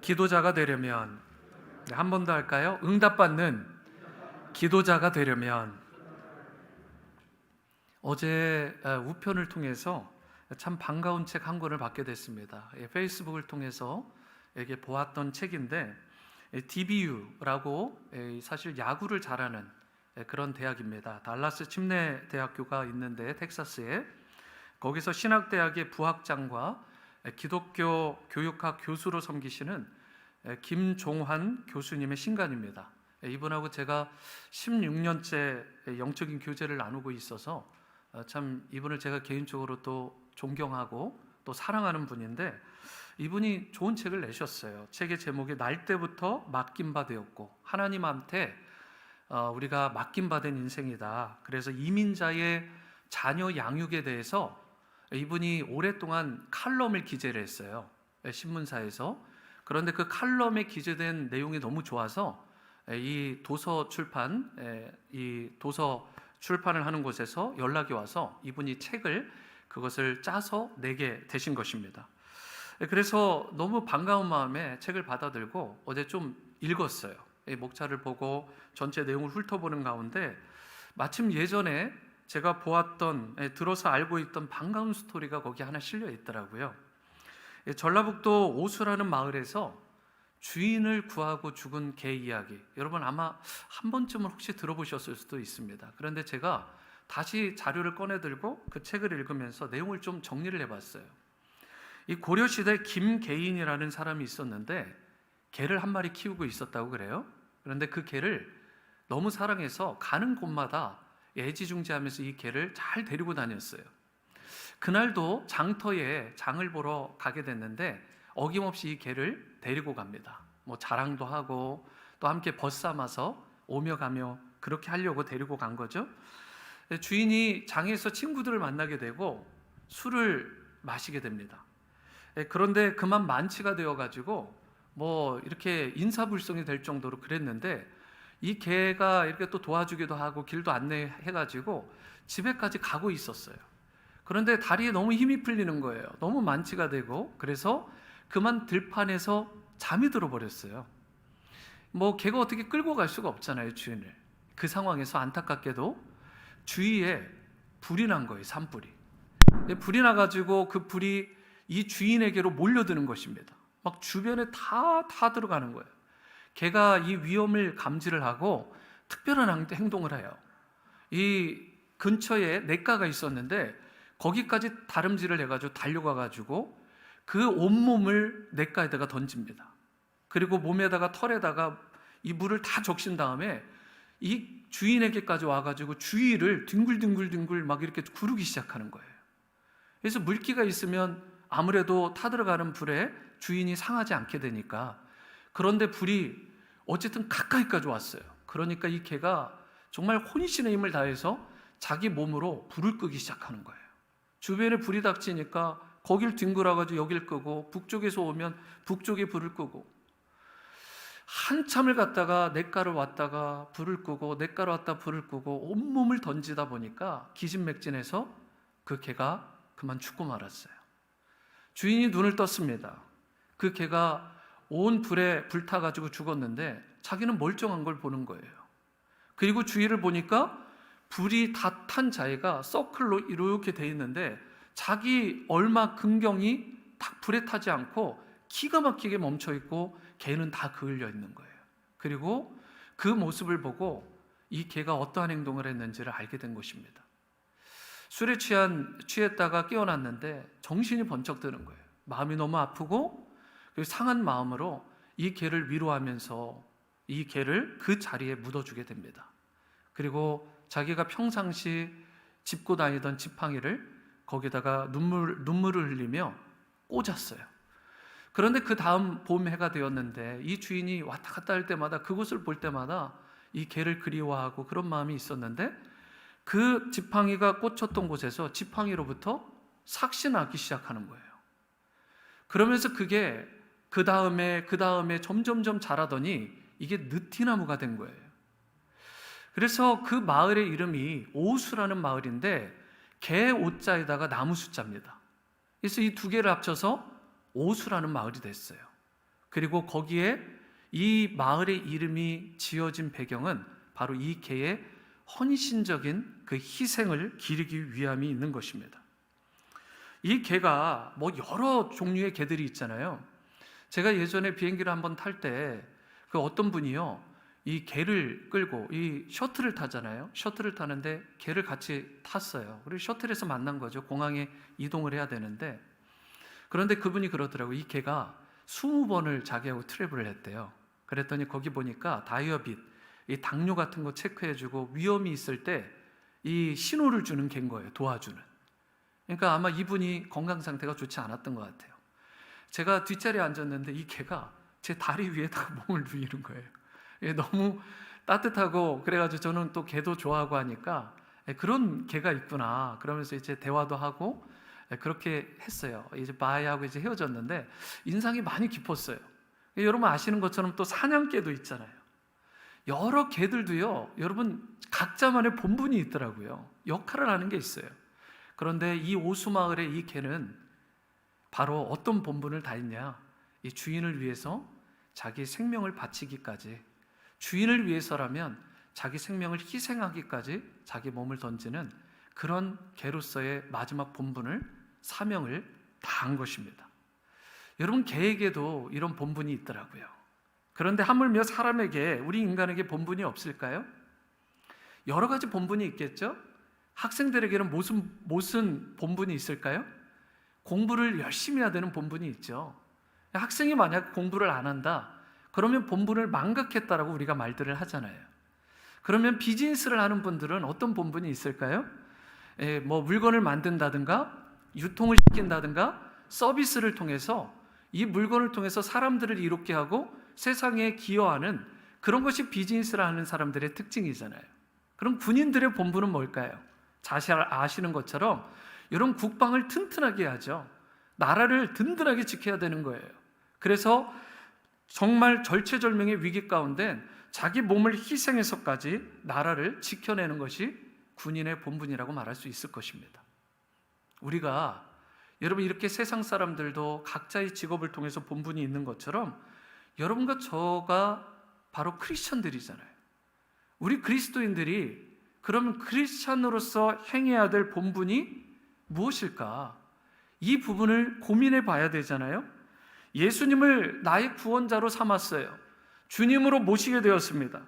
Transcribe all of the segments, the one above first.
기도자가 되려면, 한 번 더 할까요? 응답받는 기도자가 되려면. 어제 우편을 통해서 참 반가운 책 한 권을 받게 됐습니다. 페이스북을 통해서 이게 보았던 책인데, DBU라고 사실 야구를 잘하는 그런 대학입니다. 달라스 침례 대학교가 있는데, 텍사스에, 거기서 신학대학의 부학장과 기독교 교육학 교수로 섬기시는 김종환 교수님의 신간입니다. 이분하고 제가 16년째 영적인 교제를 나누고 있어서 참 이분을 제가 개인적으로 또 존경하고 또 사랑하는 분인데, 이분이 좋은 책을 내셨어요. 책의 제목이 날 때부터 맡긴 바 되었고, 하나님한테 우리가 맡긴 바 된 인생이다. 그래서 이민자의 자녀 양육에 대해서 이분이 오랫동안 칼럼을 기재를 했어요, 신문사에서. 그런데 그 칼럼에 기재된 내용이 너무 좋아서 이 도서 출판을 하는 곳에서 연락이 와서 이분이 그것을 짜서 내게 되신 것입니다. 그래서 너무 반가운 마음에 책을 받아들고 어제 좀 읽었어요. 목차를 보고 전체 내용을 훑어보는 가운데 마침 예전에 제가 보았던, 들어서 알고 있던 반가운 스토리가 거기 하나 실려 있더라고요. 전라북도 오수라는 마을에서 주인을 구하고 죽은 개 이야기, 여러분 아마 한 번쯤은 혹시 들어보셨을 수도 있습니다. 그런데 제가 다시 자료를 꺼내 들고 그 책을 읽으면서 내용을 좀 정리를 해봤어요. 이 고려시대 김계인이라는 사람이 있었는데, 개를 한 마리 키우고 있었다고 그래요. 그런데 그 개를 너무 사랑해서 가는 곳마다 애지중지하면서 이 개를 잘 데리고 다녔어요. 그날도 장터에 장을 보러 가게 됐는데 어김없이 이 개를 데리고 갑니다. 자랑도 하고 또 함께 벗삼아서 오며 가며 그렇게 하려고 데리고 간 거죠. 주인이 장에서 친구들을 만나게 되고 술을 마시게 됩니다. 그런데 그만 만취가 되어가지고 이렇게 인사불성이 될 정도로 그랬는데, 이 개가 이렇게 또 도와주기도 하고 길도 안내해가지고 집에까지 가고 있었어요. 그런데 다리에 너무 힘이 풀리는 거예요. 너무 만취가 되고. 그래서 그만 들판에서 잠이 들어버렸어요. 개가 어떻게 끌고 갈 수가 없잖아요, 주인을. 그 상황에서 안타깝게도 주위에 불이 난 거예요, 산불이. 불이 나가지고 그 불이 이 주인에게로 몰려드는 것입니다. 막 주변에 다 들어가는 거예요. 개가 이 위험을 감지를 하고 특별한 행동을 해요. 이 근처에 냇가가 있었는데 거기까지 다름질을 해가지고 달려가가지고 그 온몸을 냇가에다가 던집니다. 그리고 몸에다가 털에다가 이 물을 다 적신 다음에 이 주인에게까지 와가지고 주위를 뒹굴뒹굴 막 이렇게 구르기 시작하는 거예요. 그래서 물기가 있으면 아무래도 타들어가는 불에 주인이 상하지 않게 되니까. 그런데 불이 어쨌든 가까이까지 왔어요. 그러니까 이 개가 정말 혼신의 힘을 다해서 자기 몸으로 불을 끄기 시작하는 거예요. 주변에 불이 닥치니까 거길 뒹굴어가지고 여길 끄고, 북쪽에서 오면 북쪽에 불을 끄고, 한참을 갔다가 냇가를 왔다가 불을 끄고, 냇가를 왔다 불을 끄고, 온몸을 던지다 보니까 기진맥진해서 그 개가 그만 죽고 말았어요. 주인이 눈을 떴습니다. 그 개가 온 불에 불타가지고 죽었는데 자기는 멀쩡한 걸 보는 거예요. 그리고 주위를 보니까 불이 다 탄 자리가 서클로 이렇게 돼 있는데 자기 얼마 근경이 딱 불에 타지 않고 기가 막히게 멈춰 있고 개는 다 그을려 있는 거예요. 그리고 그 모습을 보고 이 개가 어떠한 행동을 했는지를 알게 된 것입니다. 술에 취했다가 깨어났는데 정신이 번쩍 드는 거예요. 마음이 너무 아프고 상한 마음으로 이 개를 위로하면서 이 개를 그 자리에 묻어주게 됩니다. 그리고 자기가 평상시 짚고 다니던 지팡이를 거기다가 눈물을 흘리며 꽂았어요. 그런데 그 다음 봄 해가 되었는데 이 주인이 왔다 갔다 할 때마다 그곳을 볼 때마다 이 개를 그리워하고 그런 마음이 있었는데, 그 지팡이가 꽂혔던 곳에서 지팡이로부터 삭시 나기 시작하는 거예요. 그러면서 그게 그 다음에 점점점 자라더니 이게 느티나무가 된 거예요. 그래서 그 마을의 이름이 오수라는 마을인데 개 오자에다가 나무 숫자입니다. 그래서 이 두 개를 합쳐서 오수라는 마을이 됐어요. 그리고 거기에 이 마을의 이름이 지어진 배경은 바로 이 개의 헌신적인 그 희생을 기리기 위함이 있는 것입니다. 이 개가 뭐 여러 종류의 개들이 있잖아요. 제가 예전에 비행기를 한번 탈 때 그 어떤 분이요, 이 개를 끌고 이 셔틀을 타잖아요. 셔틀을 타는데 개를 같이 탔어요. 그리고 셔틀에서 만난 거죠. 공항에 이동을 해야 되는데, 그런데 그분이 그러더라고요. 이 개가 20번을 자기하고 트래블을 했대요. 그랬더니 거기 보니까 다이어빗, 이 당뇨 같은 거 체크해주고 위험이 있을 때 이 신호를 주는 개인 거예요. 도와주는. 그러니까 아마 이분이 건강 상태가 좋지 않았던 것 같아요. 제가 뒷자리에 앉았는데 이 개가 제 다리 위에다가 몸을 누이는 거예요. 너무 따뜻하고, 그래가지고 저는 또 개도 좋아하고 하니까 그런 개가 있구나 그러면서 이제 대화도 하고 그렇게 했어요. 이제 바이하고 이제 헤어졌는데 인상이 많이 깊었어요. 여러분 아시는 것처럼 또 사냥개도 있잖아요. 여러 개들도요, 여러분 각자만의 본분이 있더라고요. 역할을 하는 게 있어요. 그런데 이 오수마을의 이 개는 바로 어떤 본분을 다했냐, 이 주인을 위해서 자기 생명을 바치기까지, 주인을 위해서라면 자기 생명을 희생하기까지 자기 몸을 던지는 그런 개로서의 마지막 본분을, 사명을 다한 것입니다. 여러분 개에게도 이런 본분이 있더라고요. 그런데 하물며 사람에게, 우리 인간에게 본분이 없을까요? 여러 가지 본분이 있겠죠? 학생들에게는 무슨 본분이 있을까요? 공부를 열심히 해야 되는 본분이 있죠. 학생이 만약 공부를 안 한다, 그러면 본분을 망각했다라고 우리가 말들을 하잖아요. 그러면 비즈니스를 하는 분들은 어떤 본분이 있을까요? 뭐 물건을 만든다든가 유통을 시킨다든가 서비스를 통해서, 이 물건을 통해서 사람들을 이롭게 하고 세상에 기여하는 그런 것이 비즈니스를 하는 사람들의 특징이잖아요. 그럼 군인들의 본분은 뭘까요? 잘 아시는 것처럼 이런 국방을 튼튼하게 해야죠. 나라를 든든하게 지켜야 되는 거예요. 그래서 정말 절체절명의 위기 가운데 자기 몸을 희생해서까지 나라를 지켜내는 것이 군인의 본분이라고 말할 수 있을 것입니다. 우리가, 여러분 이렇게 세상 사람들도 각자의 직업을 통해서 본분이 있는 것처럼 여러분과 저가 바로 크리스천들이잖아요. 우리 그리스도인들이 그러면 크리스천으로서 행해야 될 본분이 무엇일까? 이 부분을 고민해 봐야 되잖아요. 예수님을 나의 구원자로 삼았어요. 주님으로 모시게 되었습니다.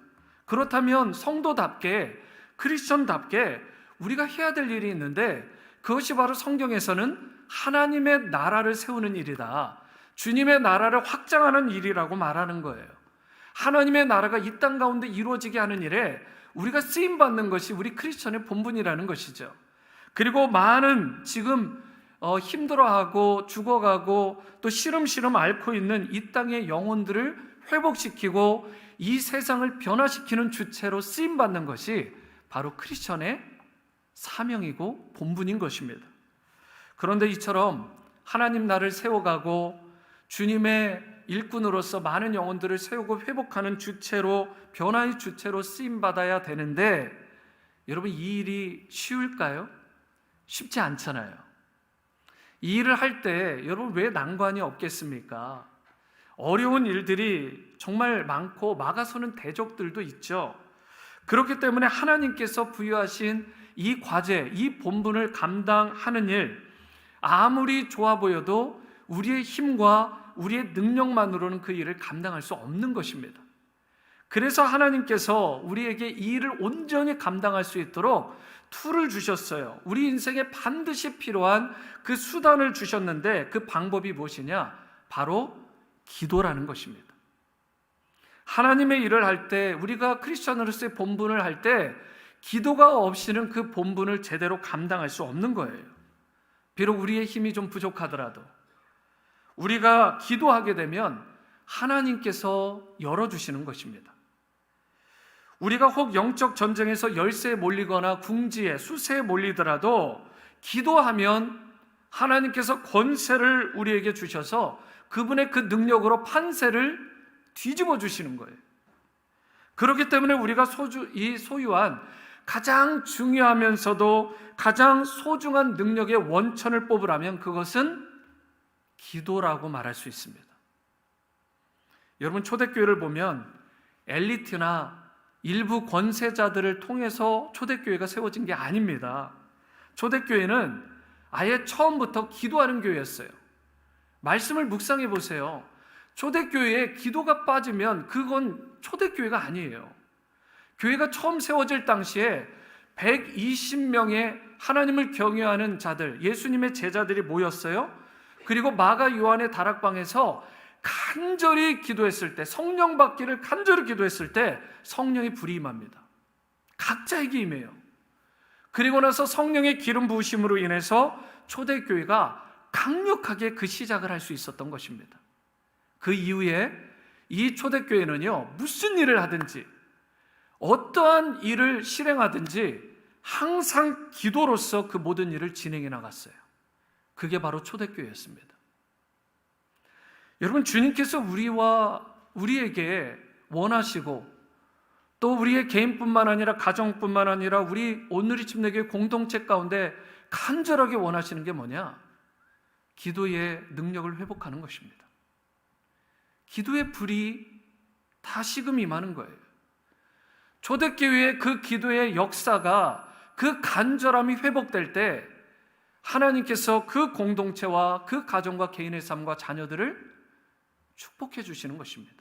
그렇다면 성도답게, 크리스천답게 우리가 해야 될 일이 있는데, 그것이 바로 성경에서는 하나님의 나라를 세우는 일이다, 주님의 나라를 확장하는 일이라고 말하는 거예요. 하나님의 나라가 이 땅 가운데 이루어지게 하는 일에 우리가 쓰임받는 것이 우리 크리스천의 본분이라는 것이죠. 그리고 많은 지금 힘들어하고 죽어가고 또 시름시름 앓고 있는 이 땅의 영혼들을 회복시키고 이 세상을 변화시키는 주체로 쓰임받는 것이 바로 크리스천의 사명이고 본분인 것입니다. 그런데 이처럼 하나님 나라를 세워가고 주님의 일꾼으로서 많은 영혼들을 세우고 회복하는 주체로, 변화의 주체로 쓰임받아야 되는데, 여러분 이 일이 쉬울까요? 쉽지 않잖아요. 이 일을 할 때 여러분 왜 난관이 없겠습니까? 어려운 일들이 정말 많고 막아서는 대적들도 있죠. 그렇기 때문에 하나님께서 부여하신 이 과제, 이 본분을 감당하는 일, 아무리 좋아 보여도 우리의 힘과 우리의 능력만으로는 그 일을 감당할 수 없는 것입니다. 그래서 하나님께서 우리에게 이 일을 온전히 감당할 수 있도록 툴을 주셨어요. 우리 인생에 반드시 필요한 그 수단을 주셨는데, 그 방법이 무엇이냐? 바로 기도라는 것입니다. 하나님의 일을 할 때, 우리가 크리스천으로서의 본분을 할 때 기도가 없이는 그 본분을 제대로 감당할 수 없는 거예요. 비록 우리의 힘이 좀 부족하더라도 우리가 기도하게 되면 하나님께서 열어주시는 것입니다. 우리가 혹 영적 전쟁에서 열세에 몰리거나 궁지에, 수세에 몰리더라도 기도하면 하나님께서 권세를 우리에게 주셔서 그분의 그 능력으로 판세를 뒤집어 주시는 거예요. 그렇기 때문에 우리가 소유한 가장 중요하면서도 가장 소중한 능력의 원천을 뽑으라면 그것은 기도라고 말할 수 있습니다. 여러분, 초대교회를 보면 엘리트나 일부 권세자들을 통해서 초대교회가 세워진 게 아닙니다. 초대교회는 아예 처음부터 기도하는 교회였어요. 말씀을 묵상해 보세요. 초대교회에 기도가 빠지면 그건 초대교회가 아니에요. 교회가 처음 세워질 당시에 120명의 하나님을 경외하는 자들, 예수님의 제자들이 모였어요. 그리고 마가 요한의 다락방에서 간절히 기도했을 때, 성령 받기를 간절히 기도했을 때 성령의 불이 임합니다. 각자에게 임해요. 그리고 나서 성령의 기름 부으심으로 인해서 초대교회가 강력하게 그 시작을 할 수 있었던 것입니다. 그 이후에 이 초대교회는요, 무슨 일을 하든지 어떠한 일을 실행하든지 항상 기도로서 그 모든 일을 진행해 나갔어요. 그게 바로 초대교회였습니다. 여러분, 주님께서 우리에게 원하시고 또 우리의 개인뿐만 아니라 가정뿐만 아니라 우리 온누리 침례교회 공동체 가운데 간절하게 원하시는 게 뭐냐? 기도의 능력을 회복하는 것입니다. 기도의 불이 다시금 임하는 거예요. 초대교회의 그 기도의 역사가, 그 간절함이 회복될 때 하나님께서 그 공동체와 그 가정과 개인의 삶과 자녀들을 축복해 주시는 것입니다.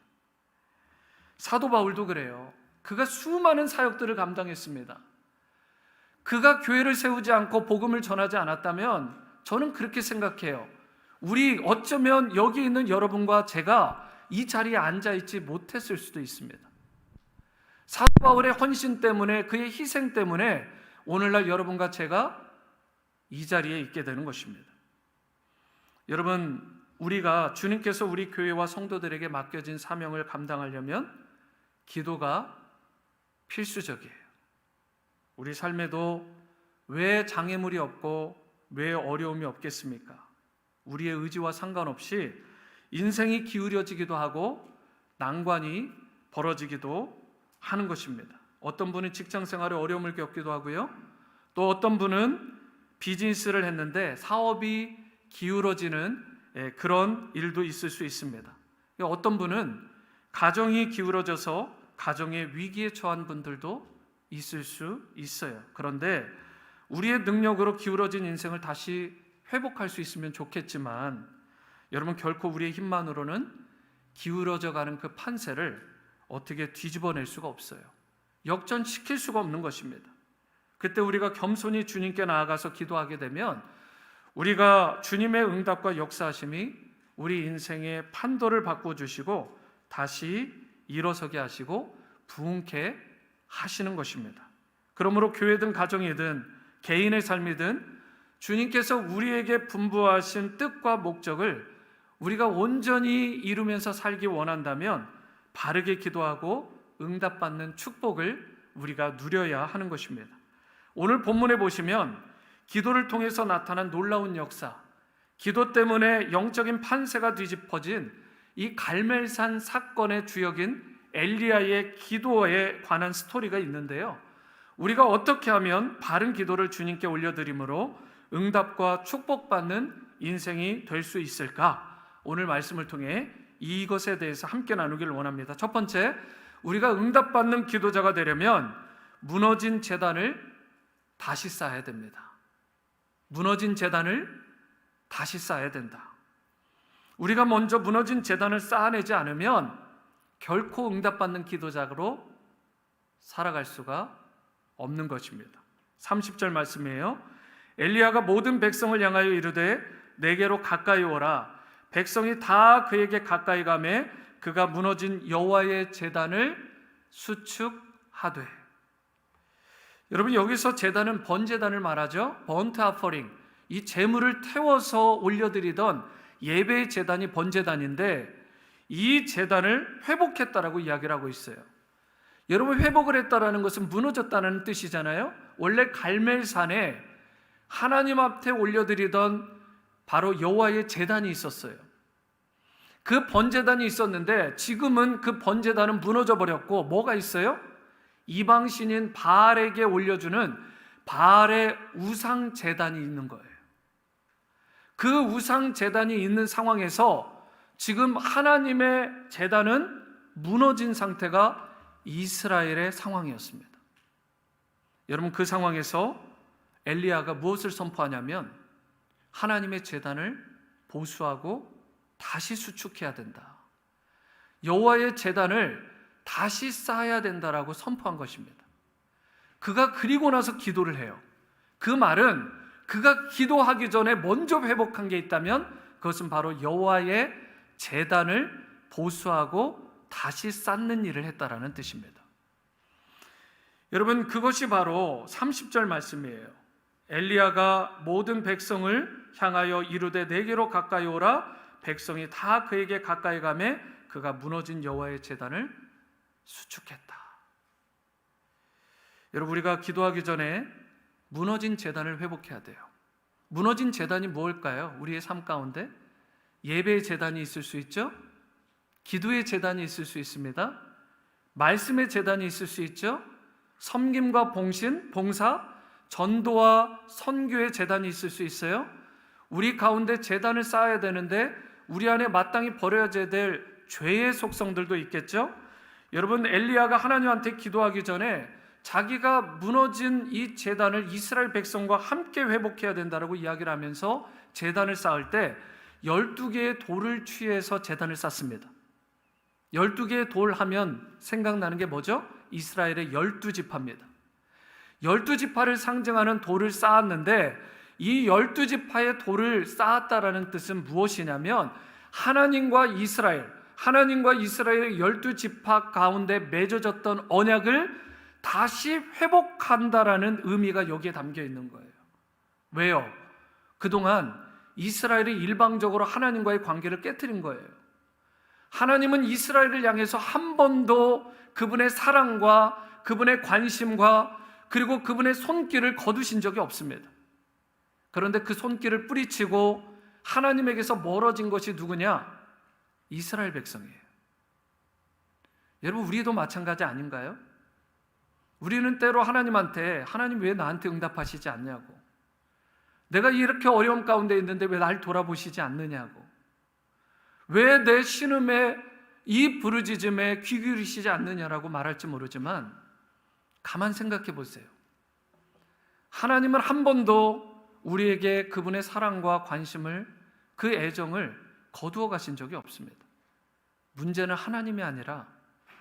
사도 바울도 그래요. 그가 수많은 사역들을 감당했습니다. 그가 교회를 세우지 않고 복음을 전하지 않았다면 저는 그렇게 생각해요. 우리 어쩌면 여기 있는 여러분과 제가 이 자리에 앉아있지 못했을 수도 있습니다. 사도 바울의 헌신 때문에, 그의 희생 때문에 오늘날 여러분과 제가 이 자리에 있게 되는 것입니다. 여러분, 우리가 주님께서 우리 교회와 성도들에게 맡겨진 사명을 감당하려면 기도가 필수적이에요. 우리 삶에도 왜 장애물이 없고 왜 어려움이 없겠습니까? 우리의 의지와 상관없이 인생이 기울여지기도 하고 난관이 벌어지기도 하는 것입니다. 어떤 분은 직장 생활에 어려움을 겪기도 하고요. 또 어떤 분은 비즈니스를 했는데 사업이 기울어지는 그런 일도 있을 수 있습니다. 어떤 분은 가정이 기울어져서 가정의 위기에 처한 분들도 있을 수 있어요. 그런데 우리의 능력으로 기울어진 인생을 다시 회복할 수 있으면 좋겠지만 여러분, 결코 우리의 힘만으로는 기울어져 가는 그 판세를 어떻게 뒤집어낼 수가 없어요. 역전시킬 수가 없는 것입니다. 그때 우리가 겸손히 주님께 나아가서 기도하게 되면 우리가 주님의 응답과 역사하심이 우리 인생의 판도를 바꿔주시고 다시 일어서게 하시고 부흥케 하시는 것입니다. 그러므로 교회든 가정이든 개인의 삶이든 주님께서 우리에게 분부하신 뜻과 목적을 우리가 온전히 이루면서 살기 원한다면 바르게 기도하고 응답받는 축복을 우리가 누려야 하는 것입니다. 오늘 본문에 보시면 기도를 통해서 나타난 놀라운 역사, 기도 때문에 영적인 판세가 뒤집어진 이 갈멜산 사건의 주역인 엘리야의 기도에 관한 스토리가 있는데요. 우리가 어떻게 하면 바른 기도를 주님께 올려드림으로 응답과 축복받는 인생이 될 수 있을까? 오늘 말씀을 통해 이것에 대해서 함께 나누기를 원합니다. 첫 번째, 우리가 응답받는 기도자가 되려면 무너진 제단을 다시 쌓아야 됩니다. 무너진 제단을 다시 쌓아야 된다. 우리가 먼저 무너진 제단을 쌓아내지 않으면 결코 응답받는 기도자로 살아갈 수가 없는 것입니다. 30절 말씀이에요. 엘리야가 모든 백성을 향하여 이르되 내게로 가까이 오라. 백성이 다 그에게 가까이 가매 그가 무너진 여호와의 제단을 수축하되. 여러분, 여기서 제단은 번제단을 말하죠. 번트 아퍼링, 이 제물을 태워서 올려드리던 예배의 제단이 번제단인데 이 제단을 회복했다라고 이야기를 하고 있어요. 여러분, 회복을 했다라는 것은 무너졌다는 뜻이잖아요. 원래 갈멜산에 하나님 앞에 올려드리던 바로 여호와의 제단이 있었어요. 그 번제단이 있었는데 지금은 그 번제단은 무너져 버렸고 뭐가 있어요? 이방신인 바알에게 올려주는 바알의 우상 제단이 있는 거예요. 그 우상 제단이 있는 상황에서 지금 하나님의 제단은 무너진 상태가 이스라엘의 상황이었습니다. 여러분, 그 상황에서 엘리야가 무엇을 선포하냐면 하나님의 제단을 보수하고 다시 수축해야 된다. 여호와의 제단을 다시 쌓아야 된다라고 선포한 것입니다. 그가 그리고 나서 기도를 해요. 그 말은 그가 기도하기 전에 먼저 회복한 게 있다면 그것은 바로 여호와의 제단을 보수하고 다시 쌓는 일을 했다라는 뜻입니다. 여러분, 그것이 바로 30절 말씀이에요. 엘리야가 모든 백성을 향하여 이르되 내게로 가까이 오라. 백성이 다 그에게 가까이 가매 그가 무너진 여호와의 제단을 수축했다. 여러분, 우리가 기도하기 전에 무너진 제단을 회복해야 돼요. 무너진 제단이 무엇일까요? 우리의 삶 가운데 예배의 제단이 있을 수 있죠. 기도의 제단이 있을 수 있습니다. 말씀의 제단이 있을 수 있죠. 섬김과 봉사, 전도와 선교의 제단이 있을 수 있어요. 우리 가운데 제단을 쌓아야 되는데 우리 안에 마땅히 버려야 될 죄의 속성들도 있겠죠. 여러분, 엘리야가 하나님한테 기도하기 전에 자기가 무너진 이 제단을 이스라엘 백성과 함께 회복해야 된다라고 이야기를 하면서 제단을 쌓을 때 12개의 돌을 취해서 제단을 쌓습니다. 12개의 돌 하면 생각나는 게 뭐죠? 이스라엘의 12지파입니다. 12지파를 상징하는 돌을 쌓았는데 이 12지파의 돌을 쌓았다라는 뜻은 무엇이냐면 하나님과 이스라엘의 12지파 가운데 맺어졌던 언약을 다시 회복한다라는 의미가 여기에 담겨 있는 거예요. 왜요? 그동안 이스라엘이 일방적으로 하나님과의 관계를 깨뜨린 거예요. 하나님은 이스라엘을 향해서 한 번도 그분의 사랑과 그분의 관심과 그리고 그분의 손길을 거두신 적이 없습니다. 그런데 그 손길을 뿌리치고 하나님에게서 멀어진 것이 누구냐? 이스라엘 백성이에요. 여러분, 우리도 마찬가지 아닌가요? 우리는 때로 하나님한테 하나님 왜 나한테 응답하시지 않냐고, 내가 이렇게 어려움 가운데 있는데 왜 날 돌아보시지 않느냐고, 왜 내 신음에 이 부르짖음에 귀 기울이시지 않느냐라고 말할지 모르지만 가만 생각해 보세요. 하나님은 한 번도 우리에게 그분의 사랑과 관심을, 그 애정을 거두어 가신 적이 없습니다. 문제는 하나님이 아니라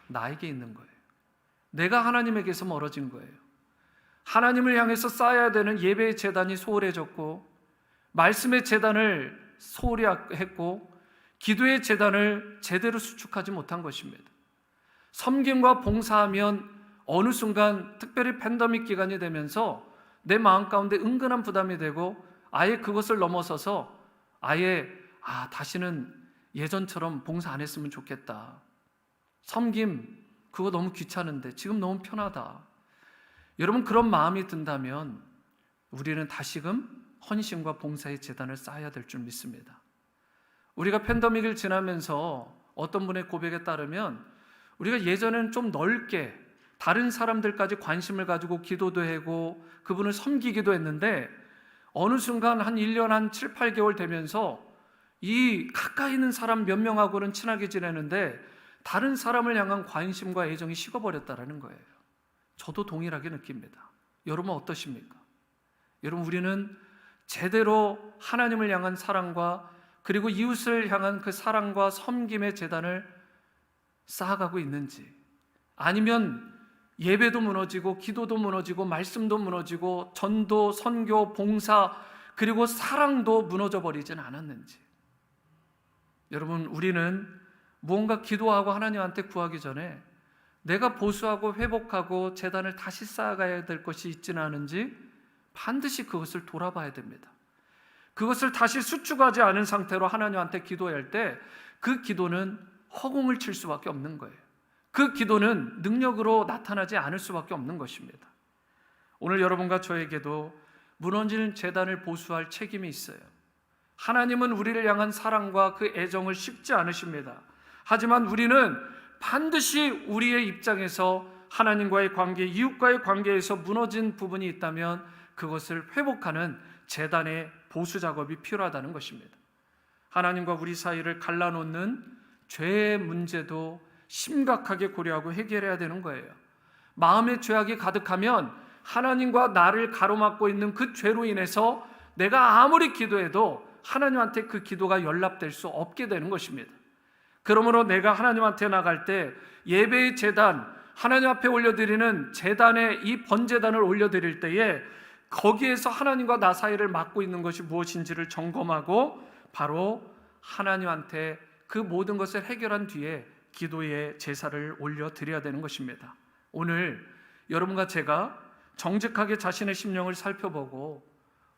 나에게 있는 거예요. 내가 하나님에게서 멀어진 거예요. 하나님을 향해서 쌓아야 되는 예배의 제단이 소홀해졌고, 말씀의 제단을 소홀히 했고, 기도의 제단을 제대로 수축하지 못한 것입니다. 섬김과 봉사하면 어느 순간 특별히 팬데믹 기간이 되면서 내 마음 가운데 은근한 부담이 되고 아예 그것을 넘어서서 다시는 예전처럼 봉사 안 했으면 좋겠다. 섬김 그거 너무 귀찮은데 지금 너무 편하다. 여러분, 그런 마음이 든다면 우리는 다시금 헌신과 봉사의 제단을 쌓아야 될 줄 믿습니다. 우리가 팬데믹을 지나면서 어떤 분의 고백에 따르면 우리가 예전에는 좀 넓게 다른 사람들까지 관심을 가지고 기도도 하고 그분을 섬기기도 했는데 어느 순간 한 1년 한 7, 8개월 되면서 이 가까이 있는 사람 몇 명하고는 친하게 지내는데 다른 사람을 향한 관심과 애정이 식어버렸다라는 거예요. 저도 동일하게 느낍니다. 여러분 어떠십니까? 여러분, 우리는 제대로 하나님을 향한 사랑과 그리고 이웃을 향한 그 사랑과 섬김의 제단을 쌓아가고 있는지, 아니면 예배도 무너지고 기도도 무너지고 말씀도 무너지고 전도, 선교, 봉사 그리고 사랑도 무너져 버리진 않았는지. 여러분, 우리는 무언가 기도하고 하나님한테 구하기 전에 내가 보수하고 회복하고 제단을 다시 쌓아가야 될 것이 있지는 않은지 반드시 그것을 돌아봐야 됩니다. 그것을 다시 수축하지 않은 상태로 하나님한테 기도할 때 그 기도는 허공을 칠 수밖에 없는 거예요. 그 기도는 능력으로 나타나지 않을 수밖에 없는 것입니다. 오늘 여러분과 저에게도 무너지는 제단을 보수할 책임이 있어요. 하나님은 우리를 향한 사랑과 그 애정을 식지 않으십니다. 하지만 우리는 반드시 우리의 입장에서 하나님과의 관계, 이웃과의 관계에서 무너진 부분이 있다면 그것을 회복하는 제단의 보수 작업이 필요하다는 것입니다. 하나님과 우리 사이를 갈라놓는 죄의 문제도 심각하게 고려하고 해결해야 되는 거예요. 마음의 죄악이 가득하면 하나님과 나를 가로막고 있는 그 죄로 인해서 내가 아무리 기도해도 하나님한테 그 기도가 연락될 수 없게 되는 것입니다. 그러므로 내가 하나님한테 나갈 때 예배의 제단, 하나님 앞에 올려드리는 제단에 이 번제단을 올려드릴 때에 거기에서 하나님과 나 사이를 막고 있는 것이 무엇인지를 점검하고 바로 하나님한테 그 모든 것을 해결한 뒤에 기도의 제사를 올려드려야 되는 것입니다. 오늘 여러분과 제가 정직하게 자신의 심령을 살펴보고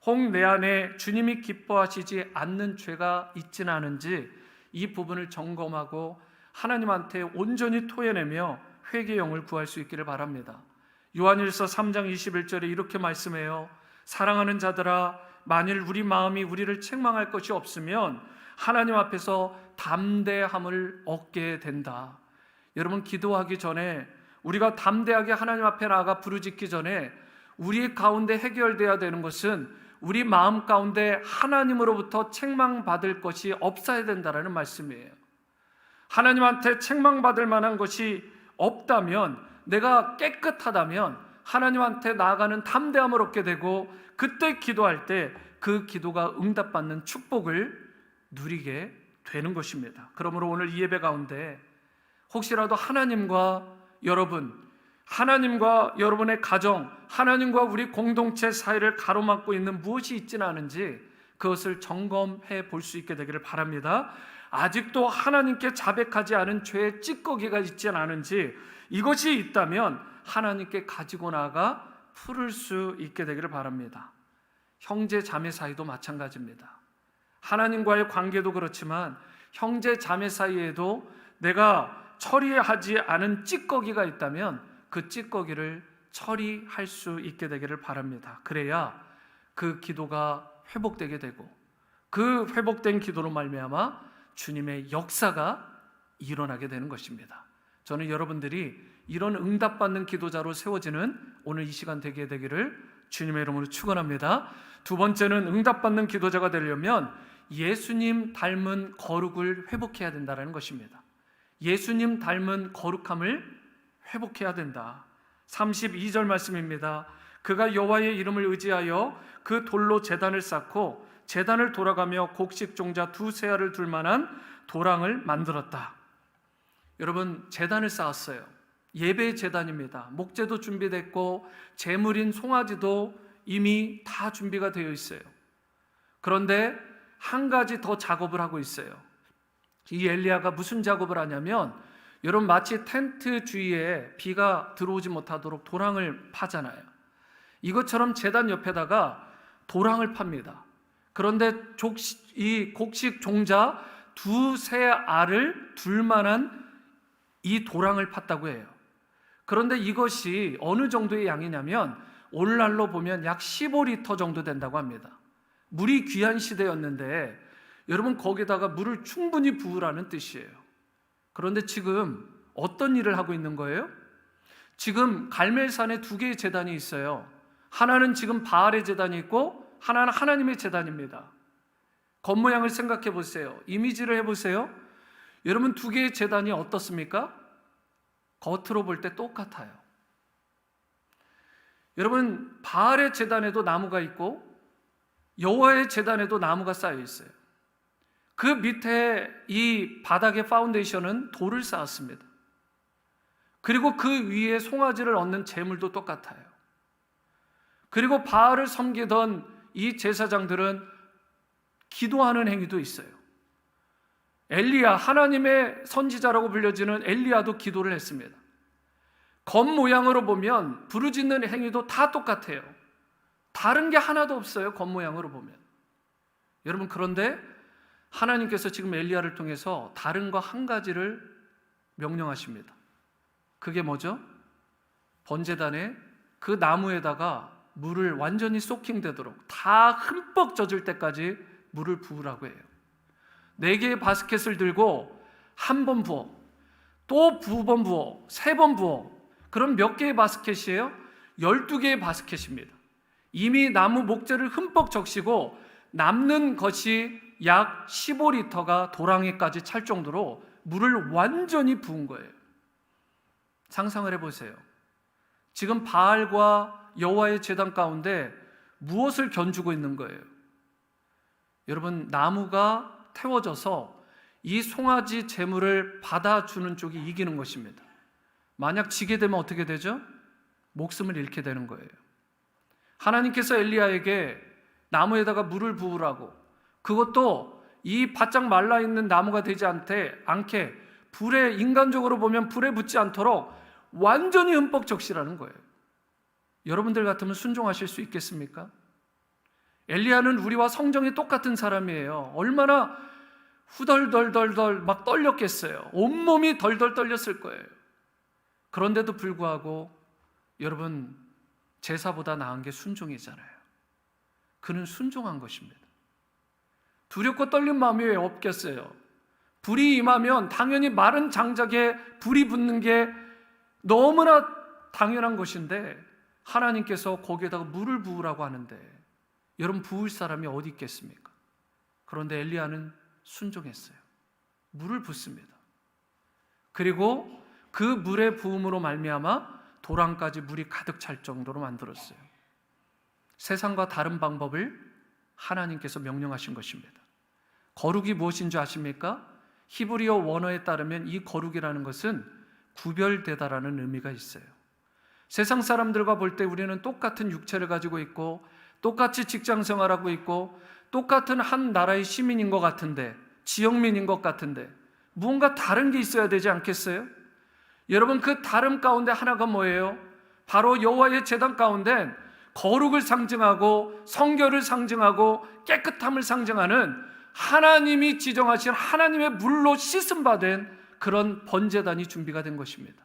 혹 내 안에 주님이 기뻐하시지 않는 죄가 있지는 않은지 이 부분을 점검하고 하나님한테 온전히 토해내며 회개의 영을 구할 수 있기를 바랍니다. 요한일서 3장 21절에 이렇게 말씀해요. 사랑하는 자들아, 만일 우리 마음이 우리를 책망할 것이 없으면 하나님 앞에서 담대함을 얻게 된다. 여러분, 기도하기 전에 우리가 담대하게 하나님 앞에 나아가 부르짖기 전에 우리 가운데 해결돼야 되는 것은 우리 마음 가운데 하나님으로부터 책망받을 것이 없어야 된다는 말씀이에요. 하나님한테 책망받을 만한 것이 없다면, 내가 깨끗하다면 하나님한테 나아가는 담대함을 얻게 되고 그때 기도할 때 그 기도가 응답받는 축복을 누리게 되는 것입니다. 그러므로 오늘 이 예배 가운데 혹시라도 하나님과 여러분의 가정, 하나님과 우리 공동체 사이를 가로막고 있는 무엇이 있지는 않은지 그것을 점검해 볼 수 있게 되기를 바랍니다. 아직도 하나님께 자백하지 않은 죄의 찌꺼기가 있지는 않은지, 이것이 있다면 하나님께 가지고 나가 풀을 수 있게 되기를 바랍니다. 형제 자매 사이도 마찬가지입니다. 하나님과의 관계도 그렇지만 형제 자매 사이에도 내가 처리하지 않은 찌꺼기가 있다면 그 찌꺼기를 처리할 수 있게 되기를 바랍니다. 그래야 그 기도가 회복되게 되고 그 회복된 기도로 말미암아 주님의 역사가 일어나게 되는 것입니다. 저는 여러분들이 이런 응답받는 기도자로 세워지는 오늘 이 시간 되게 되기를 주님의 이름으로 축원합니다. 두 번째는 응답받는 기도자가 되려면 예수님 닮은 거룩을 회복해야 된다는 것입니다. 예수님 닮은 거룩함을 회복해야 된다. 32절 말씀입니다. 그가 여호와의 이름을 의지하여 그 돌로 제단을 쌓고 제단을 돌아가며 곡식 종자 두세 알을 둘 만한 도랑을 만들었다. 여러분, 제단을 쌓았어요. 예배의 제단입니다. 목재도 준비됐고 제물인 송아지도 이미 다 준비가 되어 있어요. 그런데 한 가지 더 작업을 하고 있어요. 이 엘리야가 무슨 작업을 하냐면, 여러분 마치 텐트 주위에 비가 들어오지 못하도록 도랑을 파잖아요. 이것처럼 제단 옆에다가 도랑을 팝니다. 그런데 이 곡식 종자 두세 알을 둘 만한 이 도랑을 팠다고 해요. 그런데 이것이 어느 정도의 양이냐면 오늘날로 보면 약 15리터 정도 된다고 합니다. 물이 귀한 시대였는데 여러분, 거기다가 물을 충분히 부으라는 뜻이에요. 그런데 지금 어떤 일을 하고 있는 거예요? 지금 갈멜산에 두 개의 제단이 있어요. 하나는 지금 바알의 제단이 있고 하나는 하나님의 제단입니다. 겉모양을 생각해 보세요. 이미지를 해보세요. 여러분, 두 개의 제단이 어떻습니까? 겉으로 볼 때 똑같아요. 여러분, 바알의 제단에도 나무가 있고 여호와의 제단에도 나무가 쌓여 있어요. 그 밑에 이 바닥의 파운데이션은 돌을 쌓았습니다. 그리고 그 위에 송아지를 얹는 제물도 똑같아요. 그리고 바알을 섬기던 이 제사장들은 기도하는 행위도 있어요. 엘리야, 하나님의 선지자라고 불려지는 엘리야도 기도를 했습니다. 겉모양으로 보면 부르짖는 행위도 다 똑같아요. 다른 게 하나도 없어요. 겉모양으로 보면. 여러분, 그런데 하나님께서 지금 엘리야를 통해서 다른 거 한 가지를 명령하십니다. 그게 뭐죠? 번제단에 그 나무에다가 물을 완전히 소킹되도록 다 흠뻑 젖을 때까지 물을 부으라고 해요. 4개의 바스켓을 들고 한 번 부어, 또 2번 부어, 3번 부어. 그럼 몇 개의 바스켓이에요? 12개의 바스켓입니다. 이미 나무 목재를 흠뻑 적시고 남는 것이 약 15리터가 도랑에까지 찰 정도로 물을 완전히 부은 거예요. 상상을 해보세요. 지금 바알과 여호와의 제단 가운데 무엇을 견주고 있는 거예요? 여러분, 나무가 태워져서 이 송아지 제물을 받아주는 쪽이 이기는 것입니다. 만약 지게 되면 어떻게 되죠? 목숨을 잃게 되는 거예요. 하나님께서 엘리야에게 나무에다가 물을 부으라고, 그것도 이 바짝 말라있는 나무가 되지 않게 불에, 인간적으로 보면 불에 붙지 않도록 완전히 흠뻑 적시라는 거예요. 여러분들 같으면 순종하실 수 있겠습니까? 엘리야는 우리와 성정이 똑같은 사람이에요. 얼마나 후덜덜덜덜 막 떨렸겠어요. 온몸이 덜덜 떨렸을 거예요. 그런데도 불구하고 여러분, 제사보다 나은 게 순종이잖아요. 그는 순종한 것입니다. 두렵고 떨린 마음이 왜 없겠어요? 불이 임하면 당연히 마른 장작에 불이 붙는 게 너무나 당연한 것인데 하나님께서 거기에다가 물을 부으라고 하는데 여러분, 부을 사람이 어디 있겠습니까? 그런데 엘리야는 순종했어요. 물을 붓습니다. 그리고 그 물의 부음으로 말미암아 도랑까지 물이 가득 찰 정도로 만들었어요. 세상과 다른 방법을 하나님께서 명령하신 것입니다. 거룩이 무엇인 줄 아십니까? 히브리어 원어에 따르면 이 거룩이라는 것은 구별되다라는 의미가 있어요. 세상 사람들과 볼 때 우리는 똑같은 육체를 가지고 있고 똑같이 직장 생활하고 있고 똑같은 한 나라의 시민인 것 같은데, 지역민인 것 같은데 무언가 다른 게 있어야 되지 않겠어요? 여러분, 그 다름 가운데 하나가 뭐예요? 바로 여호와의 제단 가운데 거룩을 상징하고 성결을 상징하고 깨끗함을 상징하는 하나님이 지정하신 하나님의 물로 씻음받은 그런 번제단이 준비가 된 것입니다.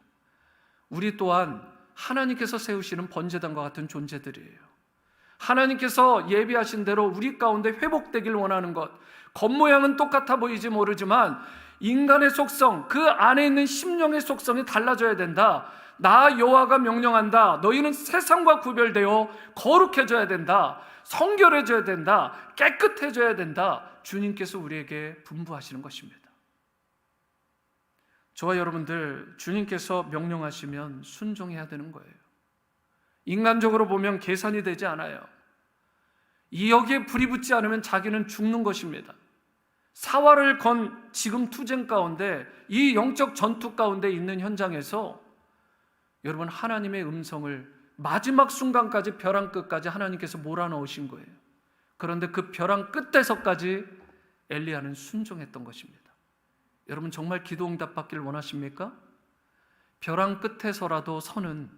우리 또한 하나님께서 세우시는 번제단과 같은 존재들이에요. 하나님께서 예비하신 대로 우리 가운데 회복되길 원하는 것, 겉모양은 똑같아 보이지 모르지만 인간의 속성, 그 안에 있는 심령의 속성이 달라져야 된다. 나 여호와가 명령한다. 너희는 세상과 구별되어 거룩해져야 된다. 성결해져야 된다. 깨끗해져야 된다. 주님께서 우리에게 분부하시는 것입니다. 저와 여러분들, 주님께서 명령하시면 순종해야 되는 거예요. 인간적으로 보면 계산이 되지 않아요. 여기에 불이 붙지 않으면 자기는 죽는 것입니다. 사활을 건 지금 투쟁 가운데, 이 영적 전투 가운데 있는 현장에서 여러분, 하나님의 음성을 마지막 순간까지, 벼랑 끝까지 하나님께서 몰아넣으신 거예요. 그런데 그 벼랑 끝에서까지 엘리야는 순종했던 것입니다. 여러분, 정말 기도 응답 받길 원하십니까? 벼랑 끝에서라도 서는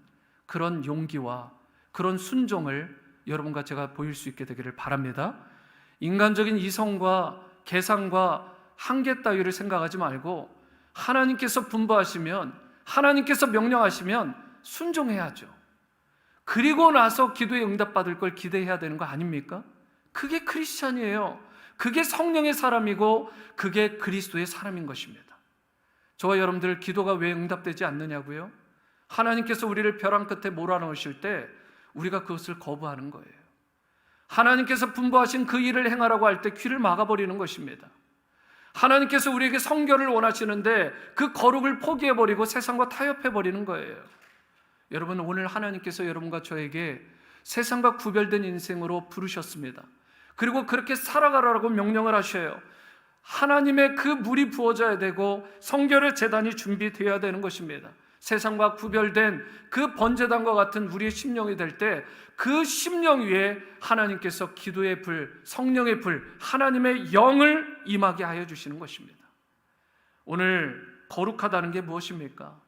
그런 용기와 그런 순종을 여러분과 제가 보일 수 있게 되기를 바랍니다. 인간적인 이성과 계산과 한계 따위를 생각하지 말고 하나님께서 분부하시면, 하나님께서 명령하시면 순종해야죠. 그리고 나서 기도에 응답받을 걸 기대해야 되는 거 아닙니까? 그게 크리스찬이에요. 그게 성령의 사람이고 그게 그리스도의 사람인 것입니다. 저와 여러분들, 기도가 왜 응답되지 않느냐고요? 하나님께서 우리를 벼랑 끝에 몰아넣으실 때 우리가 그것을 거부하는 거예요. 하나님께서 분부하신 그 일을 행하라고 할 때 귀를 막아버리는 것입니다. 하나님께서 우리에게 성결을 원하시는데 그 거룩을 포기해버리고 세상과 타협해버리는 거예요. 여러분, 오늘 하나님께서 여러분과 저에게 세상과 구별된 인생으로 부르셨습니다. 그리고 그렇게 살아가라고 명령을 하셔요. 하나님의 그 물이 부어져야 되고 성결의 제단이 준비되어야 되는 것입니다. 세상과 구별된 그 번제단과 같은 우리의 심령이 될 때 그 심령 위에 하나님께서 기도의 불, 성령의 불, 하나님의 영을 임하게 하여 주시는 것입니다. 오늘 거룩하다는 게 무엇입니까?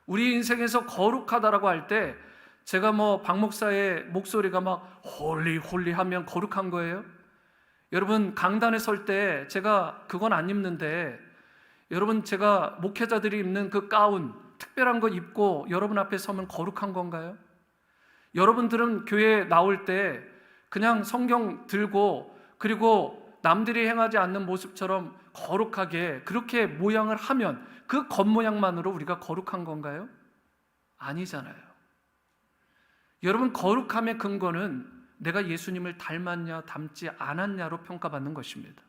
우리 인생에서 거룩하다라고 할 때 제가 박 목사의 목소리가 막 홀리 홀리 하면 거룩한 거예요? 여러분, 강단에 설 때 제가 그건 안 입는데, 여러분, 제가 목회자들이 입는 그 가운, 특별한 거 입고 여러분 앞에 서면 거룩한 건가요? 여러분들은 교회에 나올 때 그냥 성경 들고 그리고 남들이 행하지 않는 모습처럼 거룩하게 그렇게 모양을 하면 그 겉모양만으로 우리가 거룩한 건가요? 아니잖아요. 여러분, 거룩함의 근거는 내가 예수님을 닮았냐 닮지 않았냐로 평가받는 것입니다.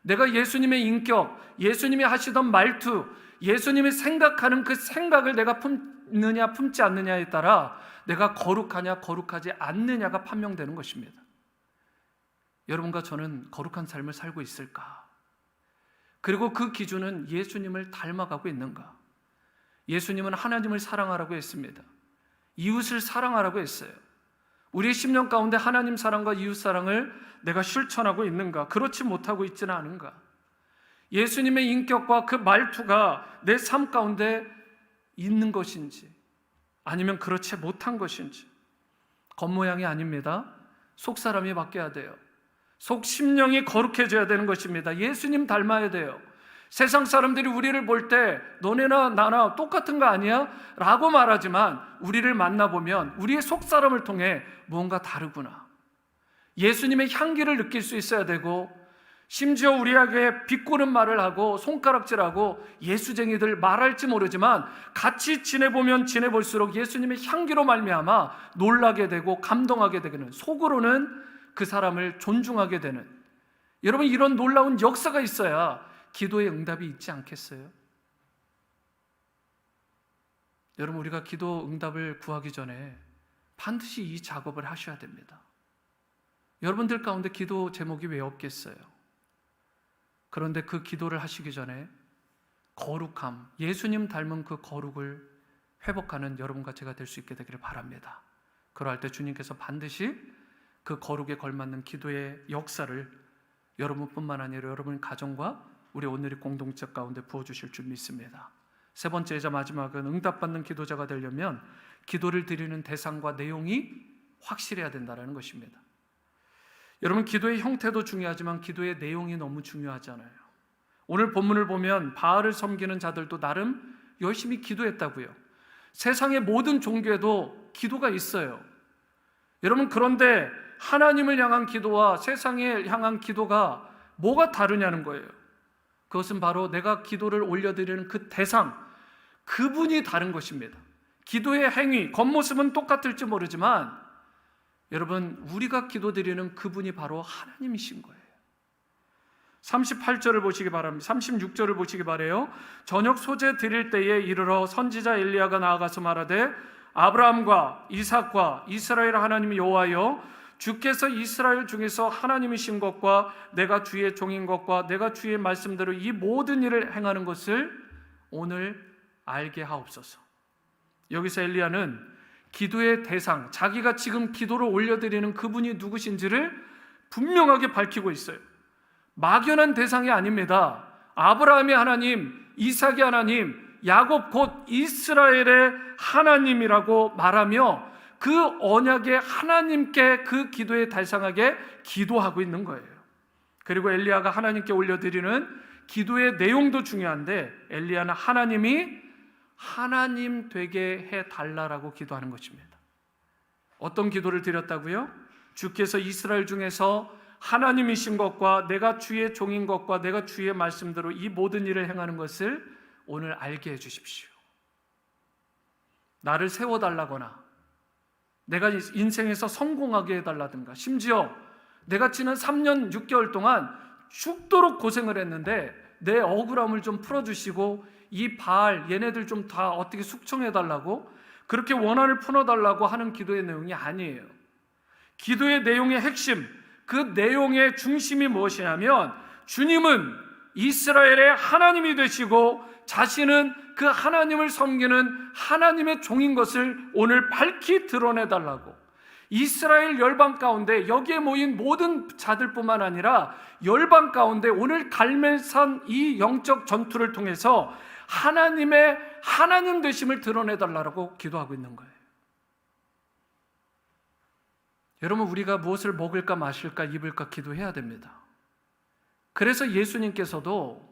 내가 예수님의 인격, 예수님이 하시던 말투, 예수님이 생각하는 그 생각을 내가 품느냐 품지 않느냐에 따라 내가 거룩하냐 거룩하지 않느냐가 판명되는 것입니다. 여러분과 저는 거룩한 삶을 살고 있을까? 그리고 그 기준은 예수님을 닮아가고 있는가? 예수님은 하나님을 사랑하라고 했습니다. 이웃을 사랑하라고 했어요. 우리의 10년 가운데 하나님 사랑과 이웃 사랑을 내가 실천하고 있는가? 그렇지 못하고 있지는 않은가? 예수님의 인격과 그 말투가 내 삶 가운데 있는 것인지 아니면 그렇지 못한 것인지. 겉모양이 아닙니다. 속사람이 바뀌어야 돼요. 속 심령이 거룩해져야 되는 것입니다. 예수님 닮아야 돼요. 세상 사람들이 우리를 볼 때 너네나 나나 똑같은 거 아니야? 라고 말하지만 우리를 만나보면 우리의 속사람을 통해 무언가 다르구나, 예수님의 향기를 느낄 수 있어야 되고, 심지어 우리에게 비꼬는 말을 하고 손가락질하고 예수쟁이들 말할지 모르지만 같이 지내보면 지내볼수록 예수님의 향기로 말미암아 놀라게 되고 감동하게 되는, 속으로는 그 사람을 존중하게 되는, 여러분 이런 놀라운 역사가 있어야 기도의 응답이 있지 않겠어요? 여러분 우리가 기도 응답을 구하기 전에 반드시 이 작업을 하셔야 됩니다. 여러분들 가운데 기도 제목이 왜 없겠어요? 그런데 그 기도를 하시기 전에 거룩함, 예수님 닮은 그 거룩을 회복하는 여러분과 제가 될 수 있게 되기를 바랍니다. 그러할 때 주님께서 반드시 그 거룩에 걸맞는 기도의 역사를 여러분뿐만 아니라 여러분 가정과 우리 오늘의 공동체 가운데 부어주실 줄 믿습니다. 세 번째이자 마지막은 응답받는 기도자가 되려면 기도를 드리는 대상과 내용이 확실해야 된다는 것입니다. 여러분 기도의 형태도 중요하지만 기도의 내용이 너무 중요하잖아요. 오늘 본문을 보면 바알을 섬기는 자들도 나름 열심히 기도했다고요. 세상의 모든 종교에도 기도가 있어요. 여러분 그런데 하나님을 향한 기도와 세상에 향한 기도가 뭐가 다르냐는 거예요. 그것은 바로 내가 기도를 올려드리는 그 대상, 그분이 다른 것입니다. 기도의 행위, 겉모습은 똑같을지 모르지만 여러분 우리가 기도드리는 그분이 바로 하나님이신 거예요. 38절을 보시기 바랍니다. 36절을 보시기 바라요. 저녁 소재 드릴 때에 이르러 선지자 엘리야가 나아가서 말하되 아브라함과 이삭과 이스라엘 하나님 여호와여, 주께서 이스라엘 중에서 하나님이신 것과 내가 주의 종인 것과 내가 주의 말씀대로 이 모든 일을 행하는 것을 오늘 알게 하옵소서. 여기서 엘리야는 기도의 대상, 자기가 지금 기도를 올려드리는 그분이 누구신지를 분명하게 밝히고 있어요. 막연한 대상이 아닙니다. 아브라함의 하나님, 이삭의 하나님, 야곱 곧 이스라엘의 하나님이라고 말하며 그 언약의 하나님께 그 기도의 대상하게 기도하고 있는 거예요. 그리고 엘리야가 하나님께 올려드리는 기도의 내용도 중요한데 엘리야는 하나님이 하나님 되게 해달라고 기도하는 것입니다. 어떤 기도를 드렸다고요? 주께서 이스라엘 중에서 하나님이신 것과 내가 주의 종인 것과 내가 주의 말씀대로 이 모든 일을 행하는 것을 오늘 알게 해주십시오. 나를 세워달라거나 내가 인생에서 성공하게 해달라든가, 심지어 내가 지난 3년 6개월 동안 죽도록 고생을 했는데 내 억울함을 좀 풀어주시고 이 바알 얘네들 좀 다 어떻게 숙청해달라고, 그렇게 원한을 풀어달라고 하는 기도의 내용이 아니에요. 기도의 내용의 핵심, 그 내용의 중심이 무엇이냐면 주님은 이스라엘의 하나님이 되시고 자신은 그 하나님을 섬기는 하나님의 종인 것을 오늘 밝히 드러내달라고, 이스라엘 열방 가운데 여기에 모인 모든 자들뿐만 아니라 열방 가운데 오늘 갈멜산 이 영적 전투를 통해서 하나님의 하나님 되심을 드러내달라고 기도하고 있는 거예요. 여러분 우리가 무엇을 먹을까 마실까 입을까 기도해야 됩니다. 그래서 예수님께서도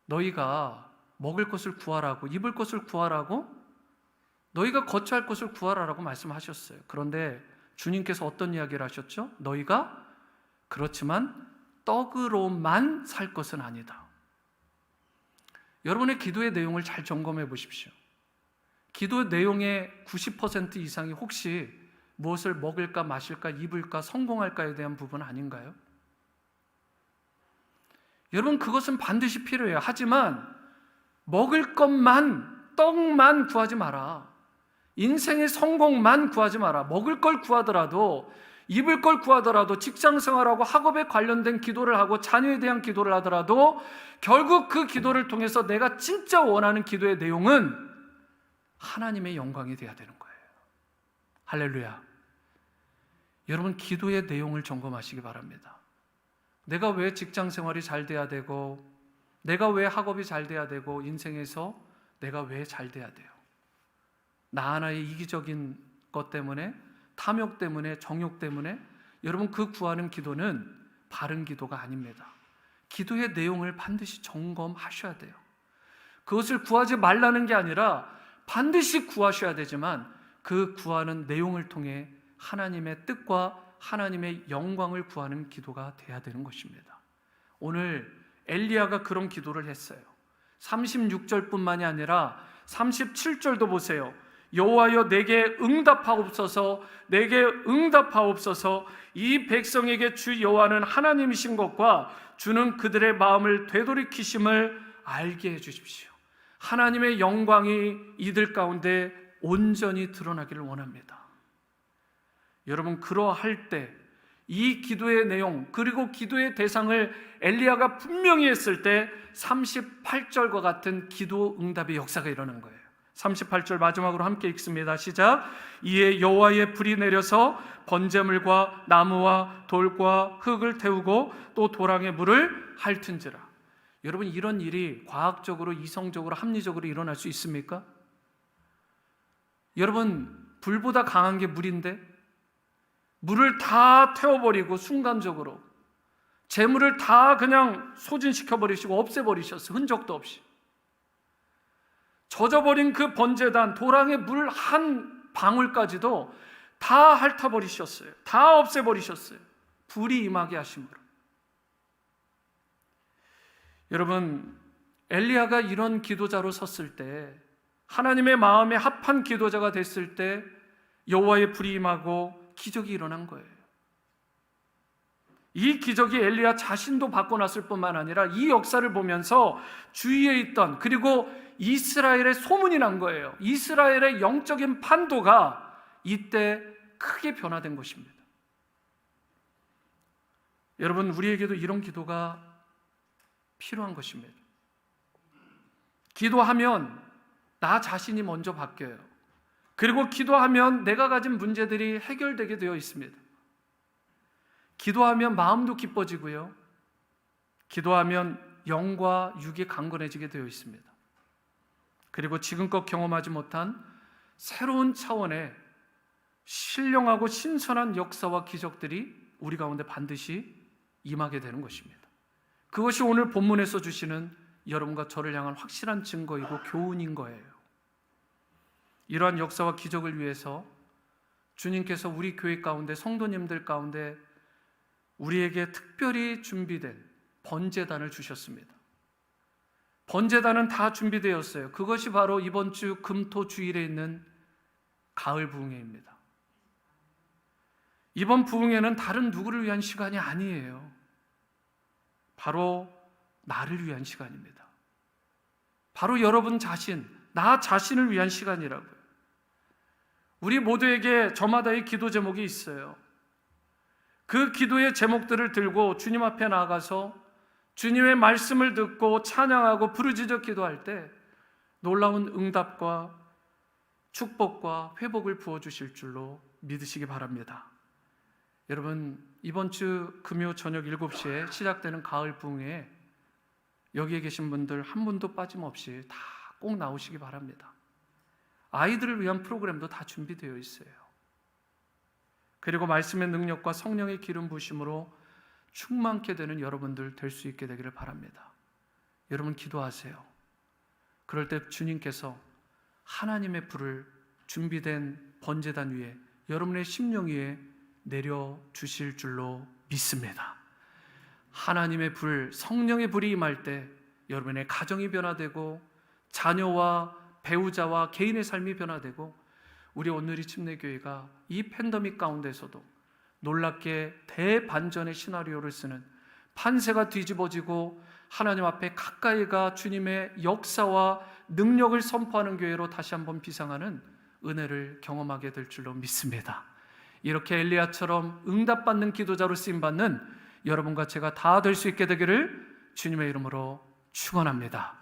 너희가 먹을 것을 구하라고, 입을 것을 구하라고, 너희가 거처할 것을 구하라라고 말씀하셨어요. 그런데 주님께서 어떤 이야기를 하셨죠? 너희가 그렇지만 떡으로만 살 것은 아니다. 여러분의 기도의 내용을 잘 점검해 보십시오. 기도 내용의 90% 이상이 혹시 무엇을 먹을까 마실까 입을까 성공할까에 대한 부분 아닌가요? 여러분, 그것은 반드시 필요해요. 하지만 먹을 것만, 떡만 구하지 마라. 인생의 성공만 구하지 마라. 먹을 걸 구하더라도, 입을 걸 구하더라도, 직장 생활하고 학업에 관련된 기도를 하고 자녀에 대한 기도를 하더라도 결국 그 기도를 통해서 내가 진짜 원하는 기도의 내용은 하나님의 영광이 되어야 되는 거예요. 할렐루야. 여러분, 기도의 내용을 점검하시기 바랍니다. 내가 왜 직장 생활이 잘 돼야 되고, 내가 왜 학업이 잘 돼야 되고, 인생에서 내가 왜 잘 돼야 돼요? 나 하나의 이기적인 것 때문에, 탐욕 때문에, 정욕 때문에 여러분, 그 구하는 기도는 바른 기도가 아닙니다. 기도의 내용을 반드시 점검하셔야 돼요. 그것을 구하지 말라는 게 아니라 반드시 구하셔야 되지만 그 구하는 내용을 통해 하나님의 뜻과 하나님의 영광을 구하는 기도가 돼야 되는 것입니다. 오늘 엘리야가 그런 기도를 했어요. 36절뿐만이 아니라 37절도 보세요. 여호와여, 내게 응답하옵소서, 내게 응답하옵소서. 이 백성에게 주 여호와는 하나님이신 것과 주는 그들의 마음을 되돌이키심을 알게 해주십시오. 하나님의 영광이 이들 가운데 온전히 드러나기를 원합니다. 여러분, 그러할 때 이 기도의 내용, 그리고 기도의 대상을 엘리야가 분명히 했을 때 38절과 같은 기도 응답의 역사가 일어난 거예요. 38절 마지막으로 함께 읽습니다. 시작. 이에 여호와의 불이 내려서 번제물과 나무와 돌과 흙을 태우고 또 도랑에 물을 핥은지라. 여러분, 이런 일이 과학적으로, 이성적으로, 합리적으로 일어날 수 있습니까? 여러분, 불보다 강한 게 물인데 물을 다 태워버리고 순간적으로 재물을 다 그냥 소진시켜버리시고 없애버리셨어요. 흔적도 없이. 젖어버린 그 번제단, 도랑의 물 한 방울까지도 다 핥아버리셨어요. 다 없애버리셨어요. 불이 임하게 하심으로. 여러분, 엘리야가 이런 기도자로 섰을 때, 하나님의 마음에 합한 기도자가 됐을 때 여호와의 불이 임하고 기적이 일어난 거예요. 이 기적이 엘리야 자신도 바꿔놨을 뿐만 아니라 이 역사를 보면서 주위에 있던, 그리고 이스라엘의 소문이 난 거예요. 이스라엘의 영적인 판도가 이때 크게 변화된 것입니다. 여러분, 우리에게도 이런 기도가 필요한 것입니다. 기도하면 나 자신이 먼저 바뀌어요. 그리고 기도하면 내가 가진 문제들이 해결되게 되어 있습니다. 기도하면 마음도 기뻐지고요. 기도하면 영과 육이 강건해지게 되어 있습니다. 그리고 지금껏 경험하지 못한 새로운 차원의 신령하고 신선한 역사와 기적들이 우리 가운데 반드시 임하게 되는 것입니다. 그것이 오늘 본문에서 주시는 여러분과 저를 향한 확실한 증거이고 교훈인 거예요. 이러한 역사와 기적을 위해서 주님께서 우리 교회 가운데, 성도님들 가운데 우리에게 특별히 준비된 번제단을 주셨습니다. 번제단은 다 준비되었어요. 그것이 바로 이번 주 금토 주일에 있는 가을 부흥회입니다. 이번 부흥회는 다른 누구를 위한 시간이 아니에요. 바로 나를 위한 시간입니다. 바로 여러분 자신, 나 자신을 위한 시간이라고요. 우리 모두에게 저마다의 기도 제목이 있어요. 그 기도의 제목들을 들고 주님 앞에 나아가서 주님의 말씀을 듣고 찬양하고 부르짖어 기도할 때 놀라운 응답과 축복과 회복을 부어주실 줄로 믿으시기 바랍니다. 여러분, 이번 주 금요 저녁 7시에 시작되는 가을 부흥회에 여기에 계신 분들 한 분도 빠짐없이 다 꼭 나오시기 바랍니다. 아이들을 위한 프로그램도 다 준비되어 있어요. 그리고 말씀의 능력과 성령의 기름 부으심으로 충만케 되는 여러분들 될 수 있게 되기를 바랍니다. 여러분, 기도하세요. 그럴 때 주님께서 하나님의 불을 준비된 번제단 위에, 여러분의 심령 위에 내려주실 줄로 믿습니다. 하나님의 불, 성령의 불이 임할 때 여러분의 가정이 변화되고 자녀와 배우자와 개인의 삶이 변화되고 우리 온누리 침례교회가 이 팬데믹 가운데서도 놀랍게 대반전의 시나리오를 쓰는, 판세가 뒤집어지고 하나님 앞에 가까이가 주님의 역사와 능력을 선포하는 교회로 다시 한번 비상하는 은혜를 경험하게 될 줄로 믿습니다. 이렇게 엘리야처럼 응답받는 기도자로 쓰임받는 여러분과 제가 다 될 수 있게 되기를 주님의 이름으로 축원합니다.